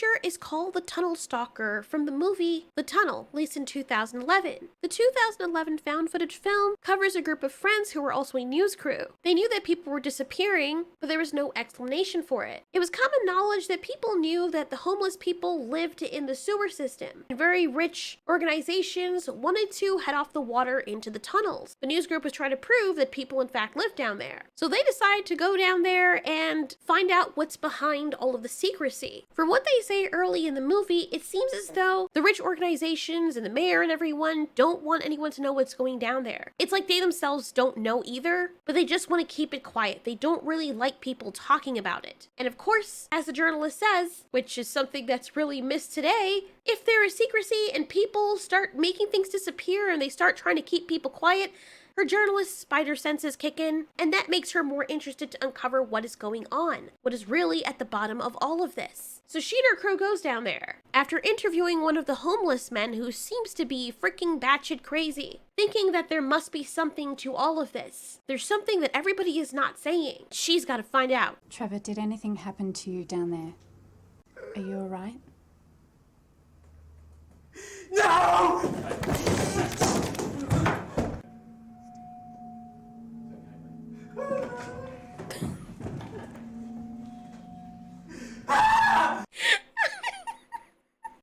creature is called the Tunnel Stalker from the movie The Tunnel, released in 2011. The 2011 found footage film covers a group of friends who were also a news crew. They knew that people were disappearing, but there was no explanation for it. It was common knowledge that people knew that the homeless people lived in the sewer system, and very rich organizations wanted to head off the water into the tunnels. The news group was trying to prove that people in fact lived down there. So they decided to go down there and find out what's behind all of the secrecy. From what they say early in the movie, it seems as though the rich organizations and the mayor and everyone don't want anyone to know what's going down there. It's like they themselves don't know either, but they just want to keep it quiet. They don't really like people talking about it. And of course, as the journalist says, which is something that's really missed today, if there is secrecy and people start making things disappear and they start trying to keep people quiet, her journalist spider senses kick in, and that makes her more interested to uncover what is going on, what is really at the bottom of all of this. So she and her crew goes down there, after interviewing one of the homeless men who seems to be freaking batshit crazy, thinking that there must be something to all of this. There's something that everybody is not saying. She's got to find out. Trevor, did anything happen to you down there? Are you alright? No!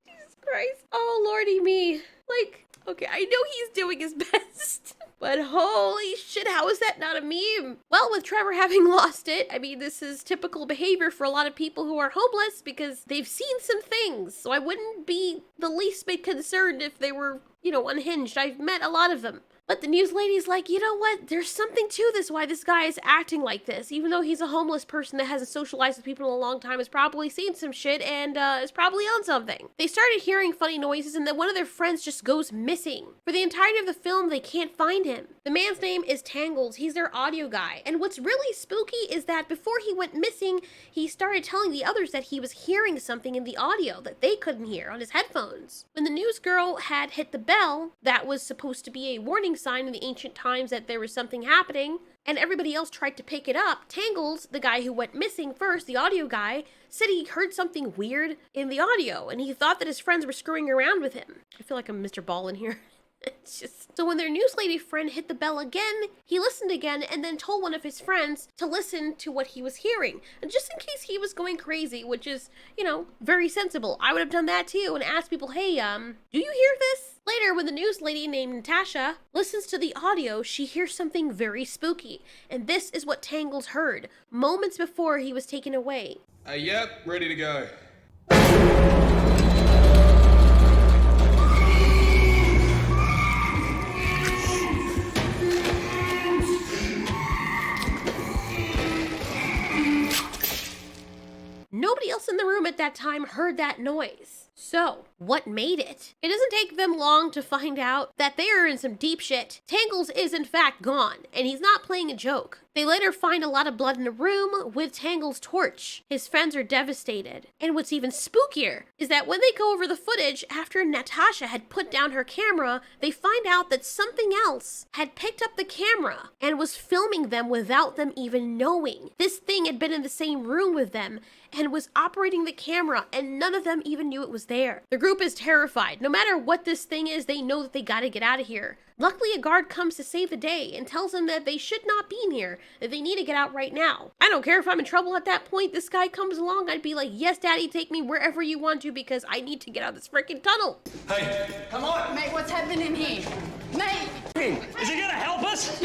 Jesus Christ. Oh, lordy me. Like, okay, I know he's doing his best, but holy shit, how is that not a meme? Well, with Trevor having lost it, I mean, this is typical behavior for a lot of people who are homeless because they've seen some things, so I wouldn't be the least bit concerned if they were, unhinged. I've met a lot of them. But the news lady's like, you know what? There's something to this, why this guy is acting like this. Even though he's a homeless person that hasn't socialized with people in a long time, has probably seen some shit and is probably on something. They started hearing funny noises and then one of their friends just goes missing. For the entirety of the film, they can't find him. The man's name is Tangles. He's their audio guy. And what's really spooky is that before he went missing, he started telling the others that he was hearing something in the audio that they couldn't hear on his headphones. When the news girl had hit the bell, that was supposed to be a warning sign in the ancient times that there was something happening, and everybody else tried to pick it up. Tangles, the guy who went missing first, the audio guy, said he heard something weird in the audio, and he thought that his friends were screwing around with him. I feel like I'm Mr. Ball in here. It's just... So when their news lady friend hit the bell again, he listened again and then told one of his friends to listen to what he was hearing. And just in case he was going crazy, which is, very sensible. I would have done that too and asked people, hey, do you hear this? Later, when the news lady named Natasha listens to the audio, she hears something very spooky. And this is what Tangles heard moments before he was taken away. Yep, ready to go. Nobody else in the room at that time heard that noise. So, what made it? It doesn't take them long to find out that they are in some deep shit. Tangles is in fact gone, and he's not playing a joke. They later find a lot of blood in the room with Tangles' torch. His friends are devastated. And what's even spookier is that when they go over the footage after Natasha had put down her camera, they find out that something else had picked up the camera and was filming them without them even knowing. This thing had been in the same room with them and was operating the camera, and none of them even knew it was there. The group is terrified. No matter what this thing is, they know that they gotta get out of here. Luckily, a guard comes to save the day and tells them that they should not be in here, that they need to get out right now. I don't care if I'm in trouble at that point. This guy comes along, I'd be like, yes, daddy, take me wherever you want to because I need to get out of this freaking tunnel. Hey, come on! Mate, what's happening here? Mate! Is he gonna help us?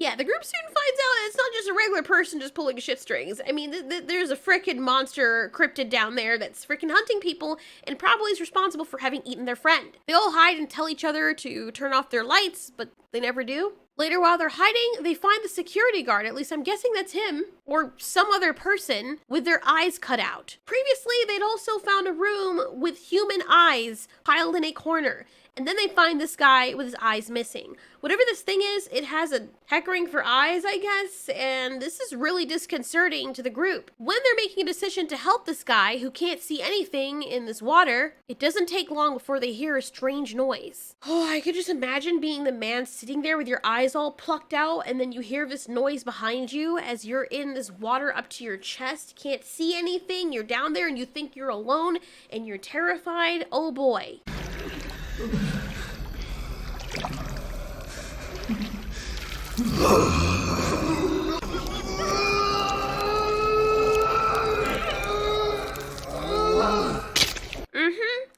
Yeah, the group soon finds out it's not just a regular person just pulling shit strings. I mean, there's a frickin' monster cryptid down there that's frickin' hunting people and probably is responsible for having eaten their friend. They all hide and tell each other to turn off their lights, but they never do. Later, while they're hiding, they find the security guard, at least I'm guessing that's him, or some other person, with their eyes cut out. Previously, they'd also found a room with human eyes piled in a corner, And then they find this guy with his eyes missing. Whatever this thing is, it has a heck ring for eyes, I guess, and this is really disconcerting to the group. When they're making a decision to help this guy who can't see anything in this water, it doesn't take long before they hear a strange noise. Oh, I could just imagine being the man sitting there with your eyes all plucked out, and then you hear this noise behind you as you're in this water up to your chest, can't see anything, you're down there and you think you're alone, and you're terrified. Oh boy.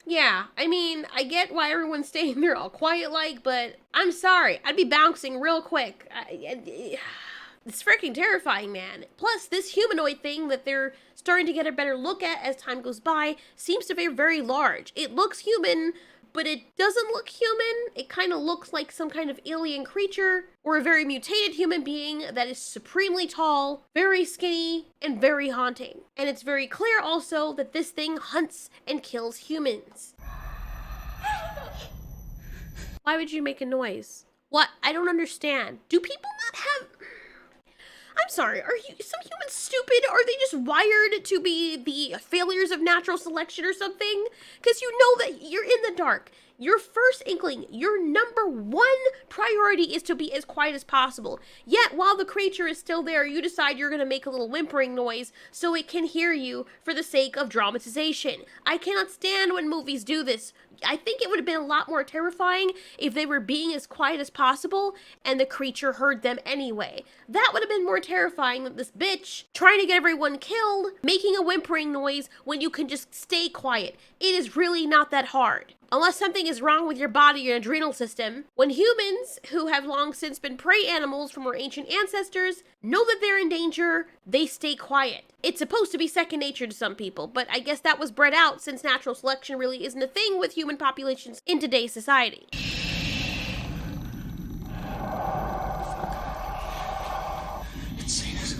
Yeah, I mean, I get why everyone's staying there all quiet like, but I'm sorry, I'd be bouncing real quick. It's freaking terrifying, man. Plus, this humanoid thing that they're starting to get a better look at as time goes by seems to be very large. It looks human, but it doesn't look human. It kind of looks like some kind of alien creature or a very mutated human being that is supremely tall, very skinny, and very haunting. And it's very clear also that this thing hunts and kills humans. Why would you make a noise? What? I don't understand. Do people not have... I'm sorry, are some humans stupid? Are they just wired to be the failures of natural selection or something? Because you know that you're in the dark. Your first inkling, your number one priority is to be as quiet as possible. Yet, while the creature is still there, you decide you're going to make a little whimpering noise so it can hear you for the sake of dramatization. I cannot stand when movies do this. I think it would have been a lot more terrifying if they were being as quiet as possible and the creature heard them anyway. That would have been more terrifying than this bitch trying to get everyone killed, making a whimpering noise when you can just stay quiet. It is really not that hard. Unless something is wrong with your body or adrenal system. When humans, who have long since been prey animals from our ancient ancestors, know that they're in danger, they stay quiet. It's supposed to be second nature to some people, but I guess that was bred out since natural selection really isn't a thing with human populations in today's society. It's seen us.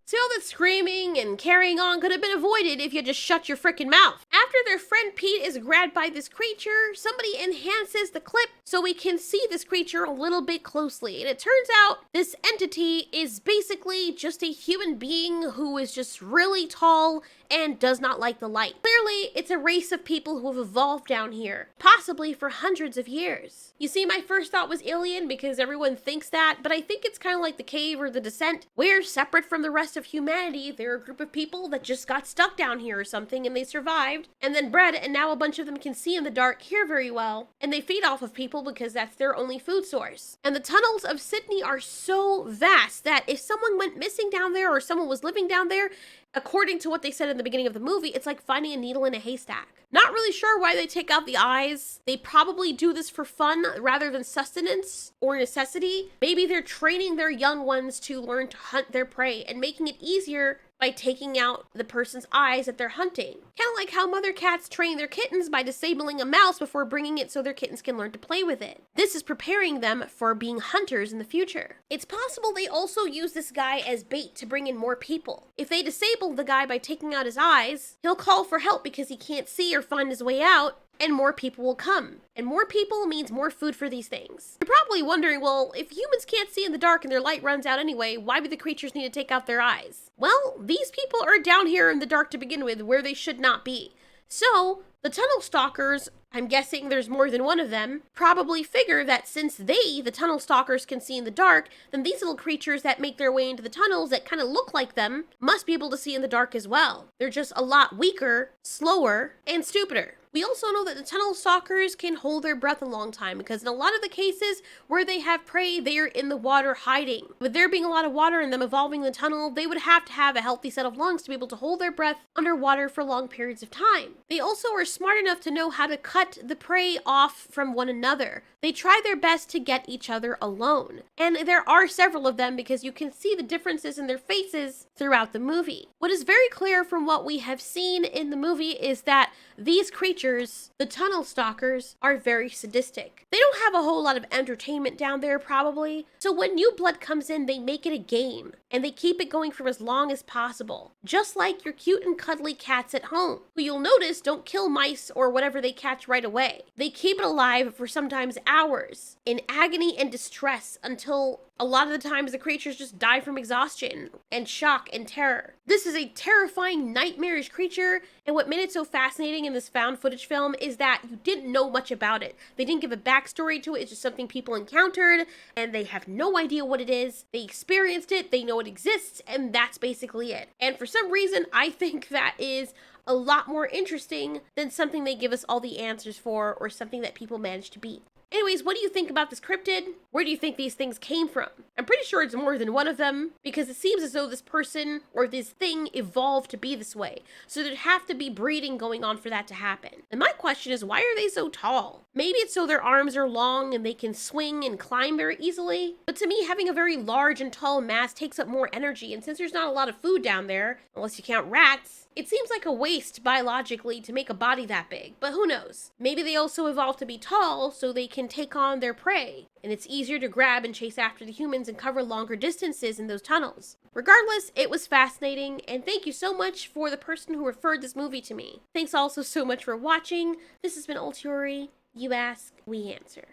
See, all that screaming and carrying on could have been avoided if you just shut your frickin' mouth. After their friend Pete is grabbed by this creature, somebody enhances the clip so we can see this creature a little bit closely. And it turns out this entity is basically just a human being who is just really tall and does not like the light. Clearly, it's a race of people who have evolved down here, possibly for hundreds of years. You see, my first thought was alien because everyone thinks that, but I think it's kind of like the Cave or the Descent. We're separate from the rest of humanity. They're a group of people that just got stuck down here or something and they survived and then bred, and now a bunch of them can see in the dark, hear very well, and they feed off of people because that's their only food source. And the tunnels of Sydney are so vast that if someone went missing down there or someone was living down there, according to what they said in the beginning of the movie, it's like finding a needle in a haystack. Not really sure why they take out the eyes. They probably do this for fun rather than sustenance or necessity. Maybe they're training their young ones to learn to hunt their prey and making it easier by taking out the person's eyes that they're hunting. Kind of like how mother cats train their kittens by disabling a mouse before bringing it so their kittens can learn to play with it. This is preparing them for being hunters in the future. It's possible they also use this guy as bait to bring in more people. If they disable the guy by taking out his eyes, he'll call for help because he can't see or find his way out, and more people will come. And more people means more food for these things. You're probably wondering, well, if humans can't see in the dark and their light runs out anyway, why would the creatures need to take out their eyes? Well, these people are down here in the dark to begin with, where they should not be. So, the Tunnel Stalkers, I'm guessing there's more than one of them, probably figure that since they, the Tunnel Stalkers, can see in the dark, then these little creatures that make their way into the tunnels that kind of look like them must be able to see in the dark as well. They're just a lot weaker, slower, and stupider. We also know that the Tunnel Stalkers can hold their breath a long time because in a lot of the cases where they have prey, they are in the water hiding. With there being a lot of water in them evolving the tunnel, they would have to have a healthy set of lungs to be able to hold their breath underwater for long periods of time. They also are smart enough to know how to cut the prey off from one another. They try their best to get each other alone. And there are several of them because you can see the differences in their faces throughout the movie. What is very clear from what we have seen in the movie is that these creatures creatures, the Tunnel Stalkers, are very sadistic. They don't have a whole lot of entertainment down there probably, so when new blood comes in, they make it a game, and they keep it going for as long as possible. Just like your cute and cuddly cats at home, who you'll notice don't kill mice or whatever they catch right away. They keep it alive for sometimes hours, in agony and distress, until a lot of the times the creatures just die from exhaustion and shock and terror. This is a terrifying, nightmarish creature, and what made it so fascinating in this found footage film is that you didn't know much about it. They didn't give a backstory to it, it's just something people encountered, and they have no idea what it is. They experienced it, they know it exists, and that's basically it. And for some reason, I think that is a lot more interesting than something they give us all the answers for, or something that people manage to beat. Anyways, what do you think about this cryptid? Where do you think these things came from? I'm pretty sure it's more than one of them, because it seems as though this person or this thing evolved to be this way. So there'd have to be breeding going on for that to happen. And my question is, why are they so tall? Maybe it's so their arms are long and they can swing and climb very easily. But to me, having a very large and tall mass takes up more energy, and since there's not a lot of food down there, unless you count rats, it seems like a waste biologically to make a body that big, but who knows? Maybe they also evolved to be tall so they can take on their prey, and it's easier to grab and chase after the humans and cover longer distances in those tunnels. Regardless, it was fascinating, and thank you so much for the person who referred this movie to me. Thanks also so much for watching. This has been Ultiori. You ask, we answer.